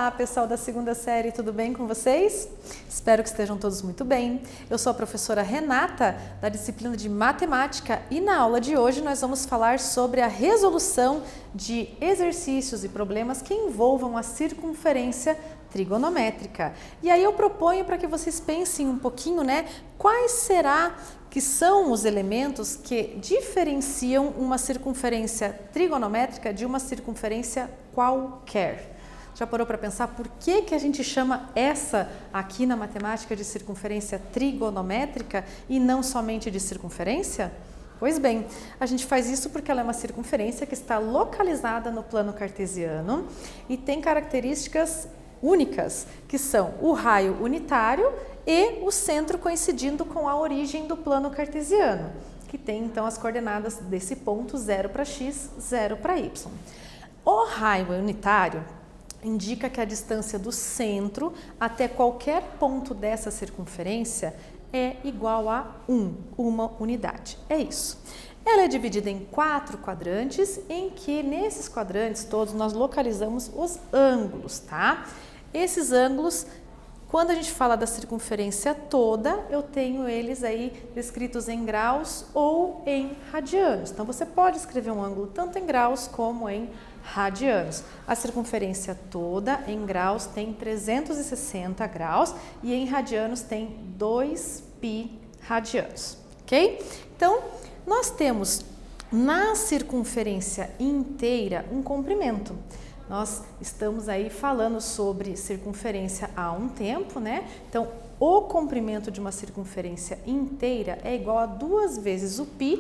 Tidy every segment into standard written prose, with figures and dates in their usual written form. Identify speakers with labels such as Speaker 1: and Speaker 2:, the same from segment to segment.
Speaker 1: Olá, pessoal da segunda série, tudo bem com vocês? Espero que estejam todos muito bem. Eu sou a professora Renata, da disciplina de Matemática, e na aula de hoje nós vamos falar sobre a resolução de exercícios e problemas que envolvam a circunferência trigonométrica. E aí eu proponho para que vocês pensem um pouquinho, quais será que são os elementos que diferenciam uma circunferência trigonométrica de uma circunferência qualquer. Já parou para pensar por que a gente chama essa aqui na matemática de circunferência trigonométrica e não somente de circunferência? Pois bem, a gente faz isso porque ela é uma circunferência que está localizada no plano cartesiano e tem características únicas, que são o raio unitário e o centro coincidindo com a origem do plano cartesiano, que tem então as coordenadas desse ponto 0 para x, 0 para y. O raio unitário indica que a distância do centro até qualquer ponto dessa circunferência é igual a 1, uma unidade. É isso. Ela é dividida em 4 quadrantes, em que nesses quadrantes todos nós localizamos os ângulos, tá? Esses ângulos, quando a gente fala da circunferência toda, eu tenho eles aí descritos em graus ou em radianos. Então, você pode escrever um ângulo tanto em graus como em radianos. A circunferência toda em graus tem 360 graus e em radianos tem 2π radianos, ok? Então, nós temos na circunferência inteira um comprimento. Nós estamos aí falando sobre circunferência há um tempo, Então, o comprimento de uma circunferência inteira é igual a 2 vezes o π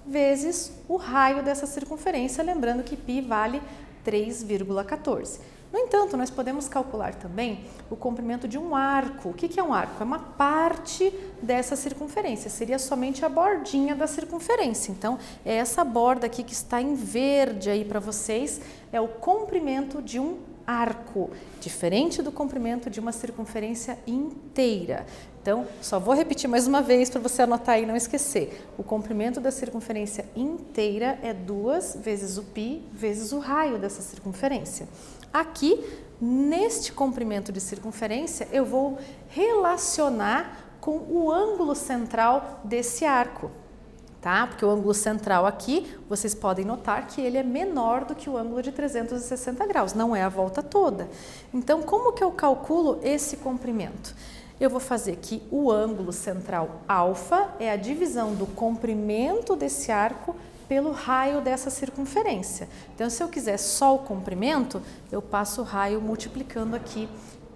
Speaker 1: vezes o raio dessa circunferência, lembrando que π vale 3,14. No entanto, nós podemos calcular também o comprimento de um arco. O que é um arco? É uma parte dessa circunferência, seria somente a bordinha da circunferência. Então, é essa borda aqui que está em verde aí para vocês, é o comprimento de um arco, diferente do comprimento de uma circunferência inteira. Então, só vou repetir mais uma vez para você anotar e não esquecer. O comprimento da circunferência inteira é 2 vezes o π vezes o raio dessa circunferência. Aqui, neste comprimento de circunferência, eu vou relacionar com o ângulo central desse arco, tá? Porque o ângulo central aqui, vocês podem notar que ele é menor do que o ângulo de 360 graus, não é a volta toda. Então, como que eu calculo esse comprimento? Eu vou fazer que o ângulo central alfa é a divisão do comprimento desse arco pelo raio dessa circunferência. Então, se eu quiser só o comprimento, eu passo o raio multiplicando aqui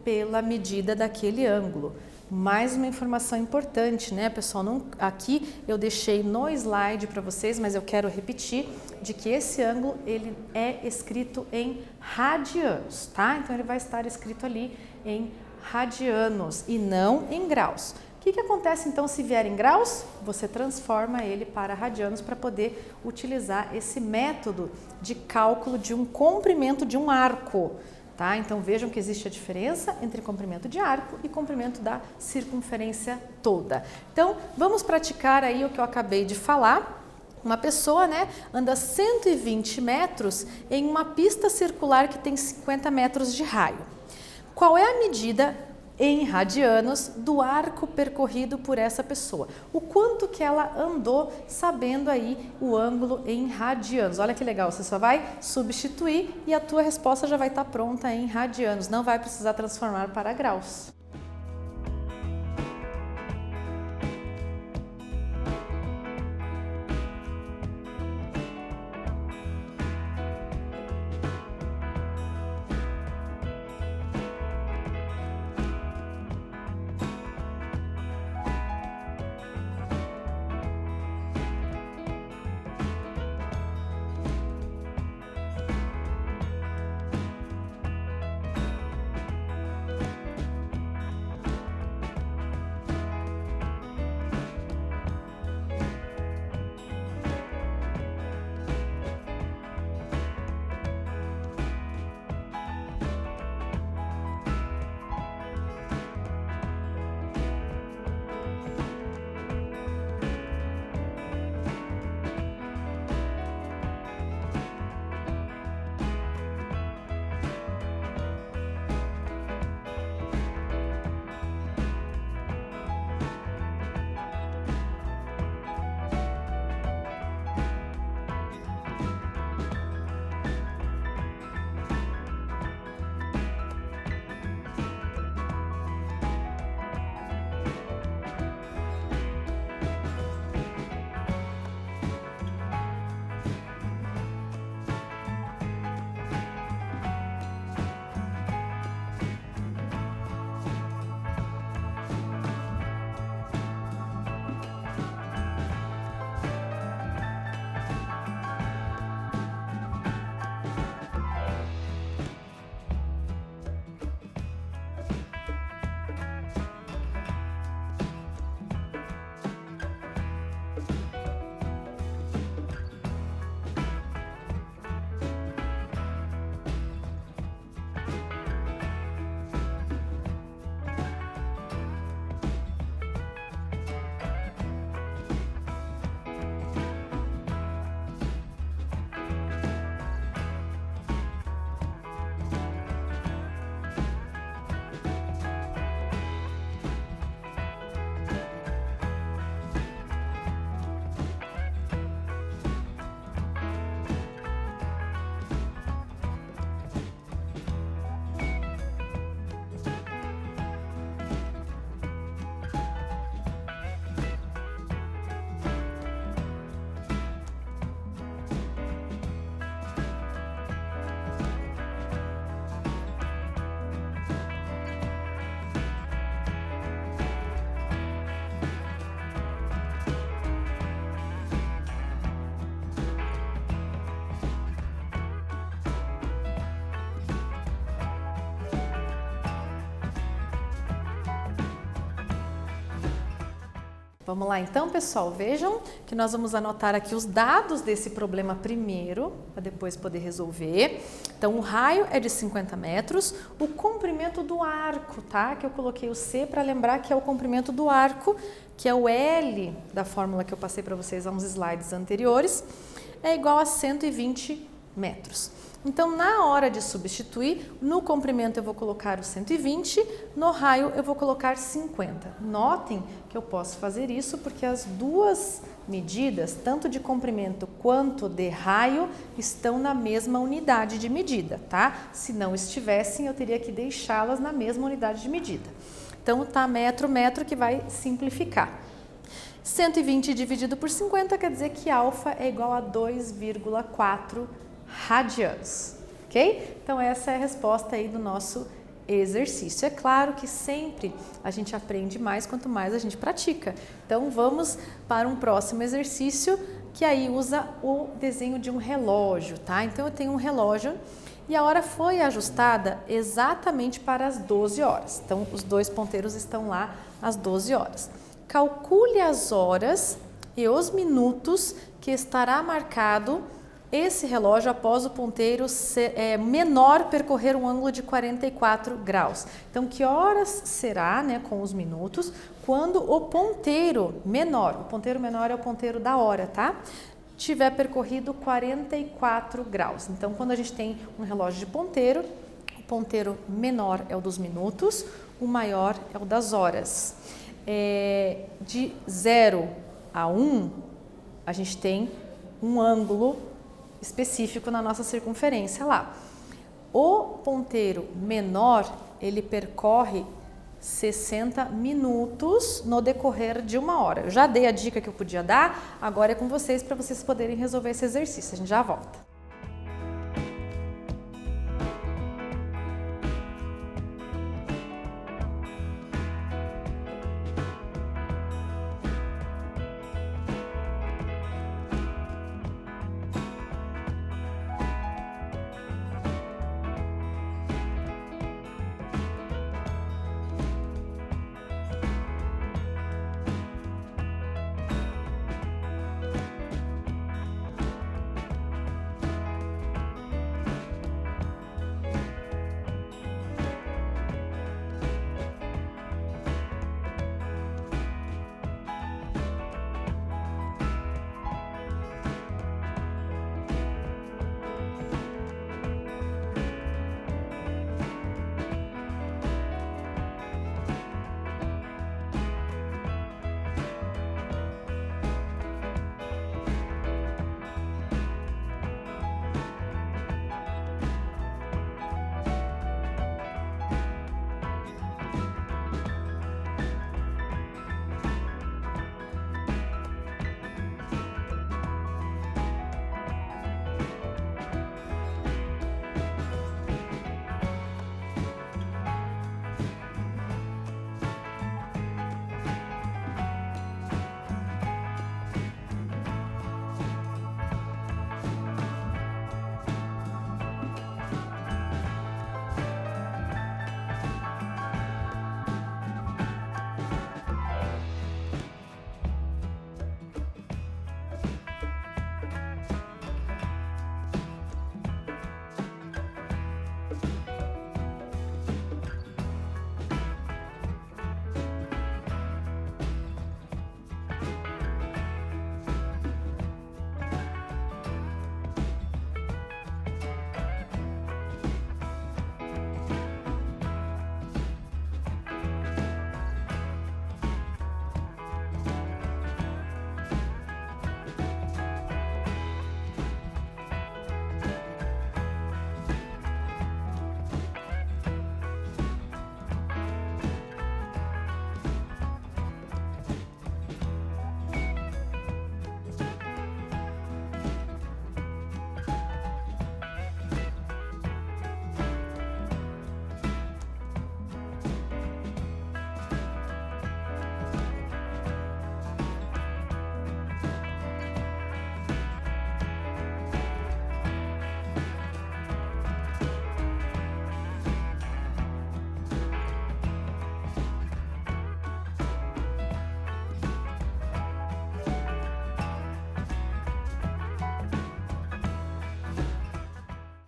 Speaker 1: pela medida daquele ângulo. Mais uma informação importante, pessoal? Aqui eu deixei no slide para vocês, mas eu quero repetir de que esse ângulo ele é escrito em radianos, tá? Então, ele vai estar escrito ali em radianos e não em graus. O que acontece então se vier em graus? Você transforma ele para radianos para poder utilizar esse método de cálculo de um comprimento de um arco, tá? Então vejam que existe a diferença entre comprimento de arco e comprimento da circunferência toda. Então vamos praticar aí o que eu acabei de falar. Uma pessoa, anda 120 metros em uma pista circular que tem 50 metros de raio. Qual é a medida em radianos do arco percorrido por essa pessoa? O quanto que ela andou sabendo aí o ângulo em radianos? Olha que legal, você só vai substituir e a tua resposta já vai estar pronta em radianos, não vai precisar transformar para graus. Vamos lá então, pessoal, vejam que nós vamos anotar aqui os dados desse problema primeiro, para depois poder resolver. Então, o raio é de 50 metros, o comprimento do arco, tá? Que eu coloquei o C para lembrar que é o comprimento do arco, que é o L da fórmula que eu passei para vocês há uns slides anteriores, é igual a 120 metros. Então, na hora de substituir, no comprimento eu vou colocar o 120, no raio eu vou colocar 50. Notem que eu posso fazer isso porque as duas medidas, tanto de comprimento quanto de raio, estão na mesma unidade de medida, tá? Se não estivessem, eu teria que deixá-las na mesma unidade de medida. Então, tá metro, metro, que vai simplificar. 120 dividido por 50 quer dizer que alfa é igual a 2,4 radians, ok? Então, essa é a resposta aí do nosso exercício. É claro que sempre a gente aprende mais quanto mais a gente pratica. Então, vamos para um próximo exercício que aí usa o desenho de um relógio, tá? Então, eu tenho um relógio e a hora foi ajustada exatamente para as 12 horas. Então, os dois ponteiros estão lá às 12 horas. Calcule as horas e os minutos que estará marcado esse relógio após o ponteiro menor percorrer um ângulo de 44 graus. Então, que horas será, né, com os minutos, quando o ponteiro menor é o ponteiro da hora, tá? Tiver percorrido 44 graus. Então, quando a gente tem um relógio de ponteiro, o ponteiro menor é o dos minutos, o maior é o das horas. De 0 a 1, a gente tem um ângulo específico na nossa circunferência lá. O ponteiro menor, ele percorre 60 minutos no decorrer de uma hora. Eu já dei a dica que eu podia dar, agora é com vocês para vocês poderem resolver esse exercício. A gente já volta.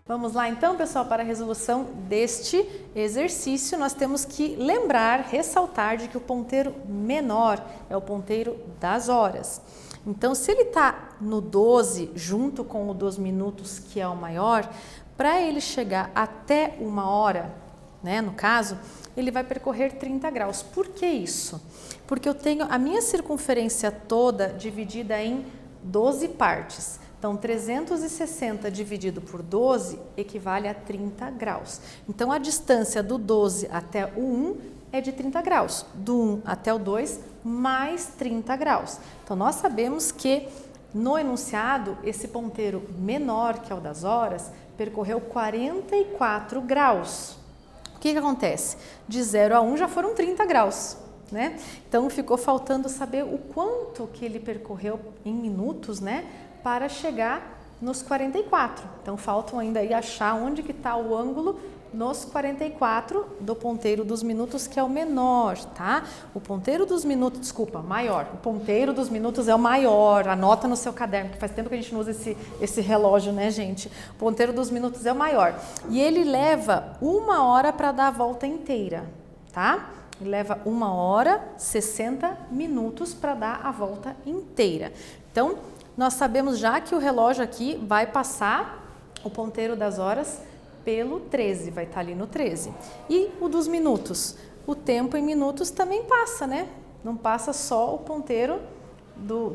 Speaker 1: Vamos lá então, pessoal, para a resolução deste exercício. Nós temos que lembrar, ressaltar de que o ponteiro menor é o ponteiro das horas. Então, se ele está no 12, junto com o dos minutos, que é o maior, para ele chegar até 1 hora, né, no caso, ele vai percorrer 30 graus. Por que isso? Porque eu tenho a minha circunferência toda dividida em 12 partes. Então, 360 dividido por 12 equivale a 30 graus. Então, a distância do 12 até o 1 é de 30 graus. Do 1 até o 2, mais 30 graus. Então, nós sabemos que no enunciado, esse ponteiro menor, que é o das horas, percorreu 44 graus. O que acontece? De 0 a 1 já foram 30 graus. Né? Então, ficou faltando saber o quanto que ele percorreu em minutos, né? Para chegar nos 44. Então, faltam ainda aí achar onde que está o ângulo nos 44 do ponteiro dos minutos, que é o menor, tá? O ponteiro dos minutos, desculpa, maior. O ponteiro dos minutos é o maior, anota no seu caderno, que faz tempo que a gente não usa esse relógio, né, gente? O ponteiro dos minutos é o maior. E ele leva 1 hora para dar a volta inteira, tá? Ele leva 1 hora, 60 minutos para dar a volta inteira. Então, nós sabemos já que o relógio aqui vai passar o ponteiro das horas pelo 13, vai estar ali no 13. E o dos minutos? O tempo em minutos também passa, né? Não passa só o ponteiro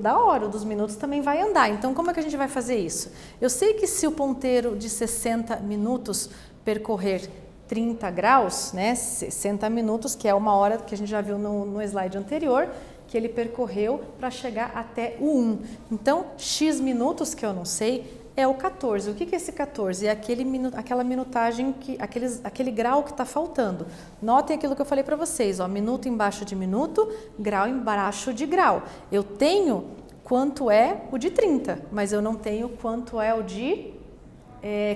Speaker 1: da hora, o dos minutos também vai andar. Então, como é que a gente vai fazer isso? Eu sei que se o ponteiro de 60 minutos percorrer 30 graus, né? 60 minutos, que é 1 hora que a gente já viu no slide anterior, que ele percorreu para chegar até o 1. Então, x minutos, que eu não sei, é o 14. O que é esse 14? É aquela minutagem, aquele grau que está faltando. Notem aquilo que eu falei para vocês, ó, minuto embaixo de minuto, grau embaixo de grau. Eu tenho quanto é o de 30, mas eu não tenho quanto é o de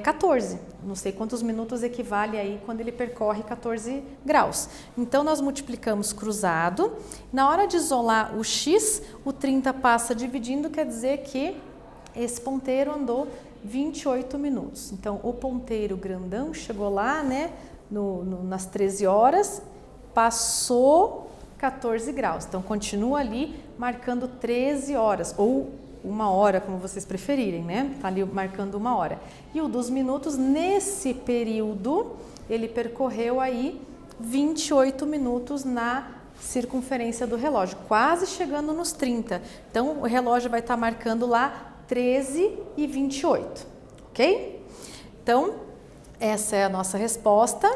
Speaker 1: 14. Não sei quantos minutos equivale aí quando ele percorre 14 graus. Então, nós multiplicamos cruzado. Na hora de isolar o x, o 30 passa dividindo, quer dizer que esse ponteiro andou 28 minutos. Então, o ponteiro grandão chegou lá, né, nas 13 horas, passou 14 graus. Então, continua ali marcando 13 horas, ou 1 hora, como vocês preferirem, né? Tá ali marcando 1 hora. E o dos minutos, nesse período, ele percorreu aí 28 minutos na circunferência do relógio, quase chegando nos 30. Então, o relógio vai estar marcando lá 13 e 28, ok? Então, essa é a nossa resposta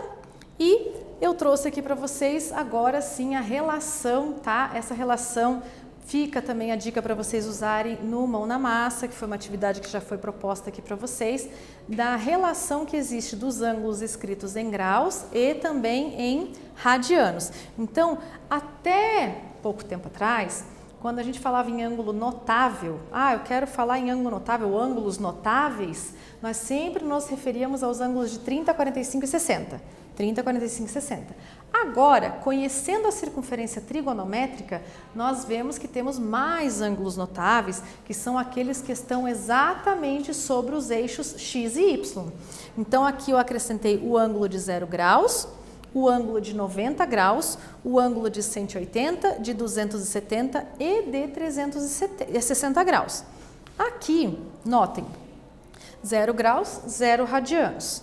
Speaker 1: e eu trouxe aqui para vocês agora sim a relação, tá? Essa relação fica também a dica para vocês usarem no Mão na Massa, que foi uma atividade que já foi proposta aqui para vocês, da relação que existe dos ângulos escritos em graus e também em radianos. Então, até pouco tempo atrás, quando a gente falava em ângulo notável, eu quero falar em ângulo notável, ângulos notáveis, nós sempre nos referíamos aos ângulos de 30, 45 e 60. 30, 45 e 60. Agora, conhecendo a circunferência trigonométrica, nós vemos que temos mais ângulos notáveis, que são aqueles que estão exatamente sobre os eixos x e y. Então, aqui eu acrescentei o ângulo de 0 graus, o ângulo de 90 graus, o ângulo de 180, de 270 e de 360 graus. Aqui, notem, 0 graus, 0 radianos.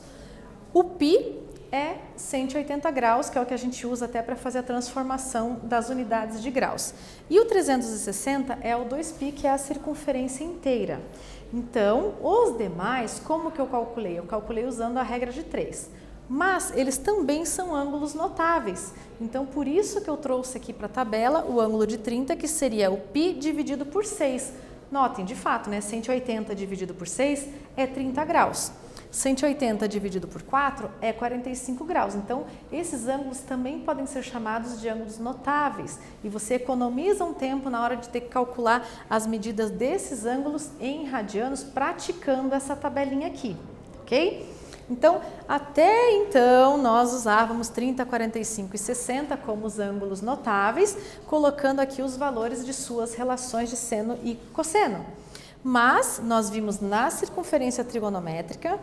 Speaker 1: O π é 180 graus, que é o que a gente usa até para fazer a transformação das unidades de graus. E o 360 é o 2π, que é a circunferência inteira. Então, os demais, como que eu calculei? Eu calculei usando a regra de 3. Mas eles também são ângulos notáveis. Então, por isso que eu trouxe aqui para a tabela o ângulo de 30, que seria o π dividido por 6. Notem, de fato, né? 180 dividido por 6 é 30 graus. 180 dividido por 4 é 45 graus. Então, esses ângulos também podem ser chamados de ângulos notáveis. E você economiza um tempo na hora de ter que calcular as medidas desses ângulos em radianos praticando essa tabelinha aqui, ok? Então, até então, nós usávamos 30, 45 e 60 como os ângulos notáveis, colocando aqui os valores de suas relações de seno e cosseno. Mas, nós vimos na circunferência trigonométrica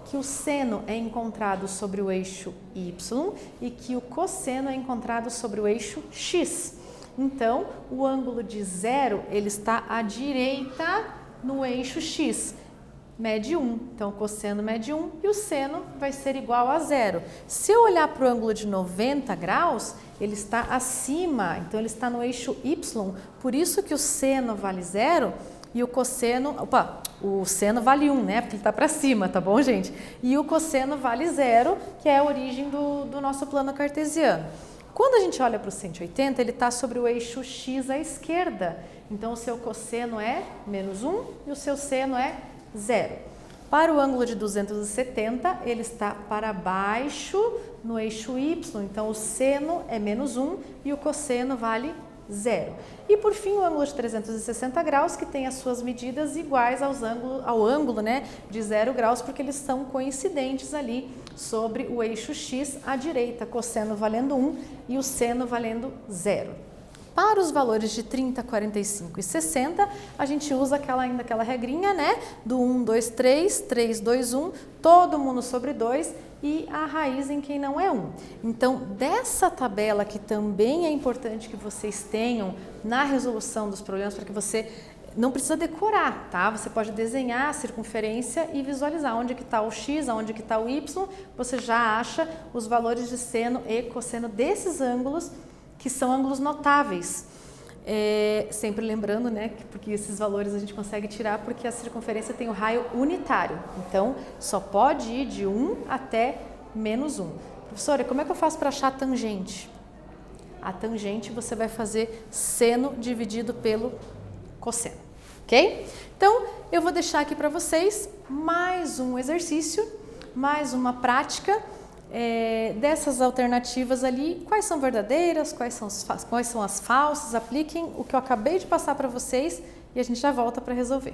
Speaker 1: que o seno é encontrado sobre o eixo Y e que o cosseno é encontrado sobre o eixo X. Então, o ângulo de 0, ele está à direita no eixo X. Mede 1, então o cosseno mede 1 e o seno vai ser igual a 0. Se eu olhar para o ângulo de 90 graus, ele está acima, então ele está no eixo Y, por isso que o seno vale 0 e o cosseno, o seno vale 1, né, porque ele está para cima, tá bom, gente? E o cosseno vale 0, que é a origem do nosso plano cartesiano. Quando a gente olha para o 180, ele está sobre o eixo X à esquerda, então o seu cosseno é menos 1 e o seu seno é 0. Para o ângulo de 270, ele está para baixo no eixo Y, então o seno é menos 1 e o cosseno vale 0. E por fim, o ângulo de 360 graus, que tem as suas medidas iguais ao ângulo, né, de 0 graus, porque eles são coincidentes ali sobre o eixo X à direita, cosseno valendo 1 e o seno valendo 0. Para os valores de 30, 45 e 60, a gente usa ainda aquela regrinha, né? Do 1, 2, 3, 3, 2, 1, todo mundo sobre 2 e a raiz em quem não é 1. Então, dessa tabela que também é importante que vocês tenham na resolução dos problemas, para que você não precisa decorar, tá? Você pode desenhar a circunferência e visualizar onde que está o x, onde que está o y, você já acha os valores de seno e cosseno desses ângulos, que são ângulos notáveis. Sempre lembrando, né, porque esses valores a gente consegue tirar porque a circunferência tem o raio unitário. Então, só pode ir de 1 até menos 1. Professora, como é que eu faço para achar a tangente? A tangente você vai fazer seno dividido pelo cosseno, ok? Então, eu vou deixar aqui para vocês mais um exercício, mais uma prática. Dessas alternativas ali, quais são verdadeiras, quais são as falsas, apliquem o que eu acabei de passar para vocês e a gente já volta para resolver.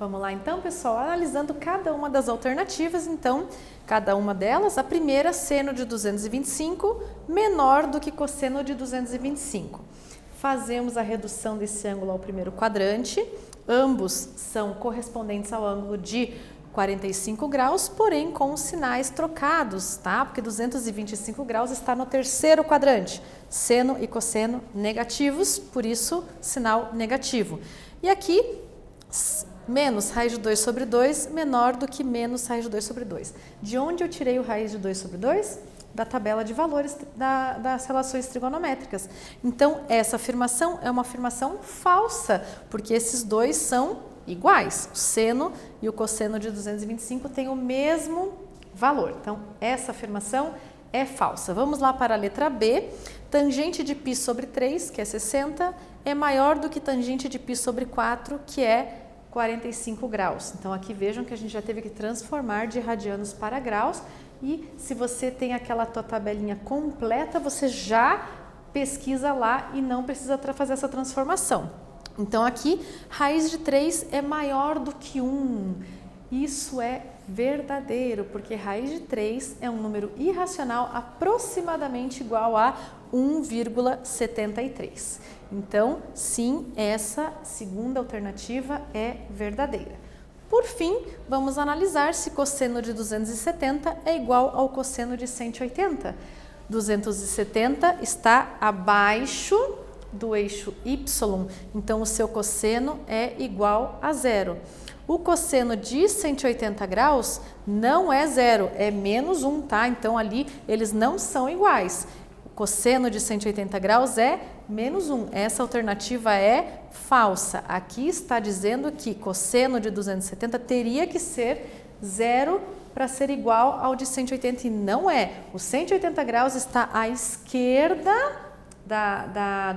Speaker 1: Vamos lá então, pessoal, analisando cada uma das alternativas. Então, cada uma delas, a primeira, seno de 225 menor do que cosseno de 225. Fazemos a redução desse ângulo ao primeiro quadrante. Ambos são correspondentes ao ângulo de 45 graus, porém com os sinais trocados, tá? Porque 225 graus está no terceiro quadrante. Seno e cosseno negativos, por isso sinal negativo. E aqui, menos raiz de 2 sobre 2 menor do que menos raiz de 2 sobre 2. De onde eu tirei o raiz de 2 sobre 2? Da tabela de valores das relações trigonométricas. Então, essa afirmação é uma afirmação falsa, porque esses dois são iguais. O seno e o cosseno de 225 têm o mesmo valor. Então, essa afirmação é falsa. Vamos lá para a letra B. Tangente de π sobre 3, que é 60, é maior do que tangente de π sobre 4, que é 45 graus. Então, aqui vejam que a gente já teve que transformar de radianos para graus. E se você tem aquela tua tabelinha completa, você já pesquisa lá e não precisa fazer essa transformação. Então, aqui, raiz de 3 é maior do que 1. Isso é verdadeiro, porque raiz de 3 é um número irracional aproximadamente igual a 1,73. Então, sim, essa segunda alternativa é verdadeira. Por fim, vamos analisar se cosseno de 270 é igual ao cosseno de 180. 270 está abaixo do eixo Y, então o seu cosseno é igual a zero. O cosseno de 180 graus não é zero, é menos 1, tá? Então ali eles não são iguais. O cosseno de 180 graus é menos 1. Essa alternativa é falsa. Aqui está dizendo que cosseno de 270 teria que ser zero para ser igual ao de 180 e não é. O 180 graus está à esquerda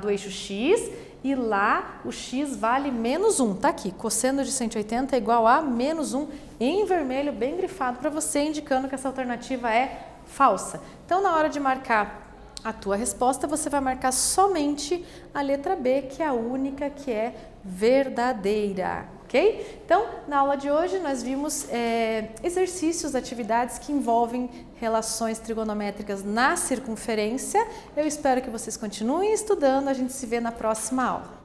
Speaker 1: do eixo X e lá o X vale menos 1. Tá aqui, cosseno de 180 é igual a menos 1 em vermelho, bem grifado para você, indicando que essa alternativa é falsa. Então, na hora de marcar a tua resposta, você vai marcar somente a letra B, que é a única que é verdadeira, ok? Então, na aula de hoje, nós vimos exercícios, atividades que envolvem relações trigonométricas na circunferência. Eu espero que vocês continuem estudando, a gente se vê na próxima aula.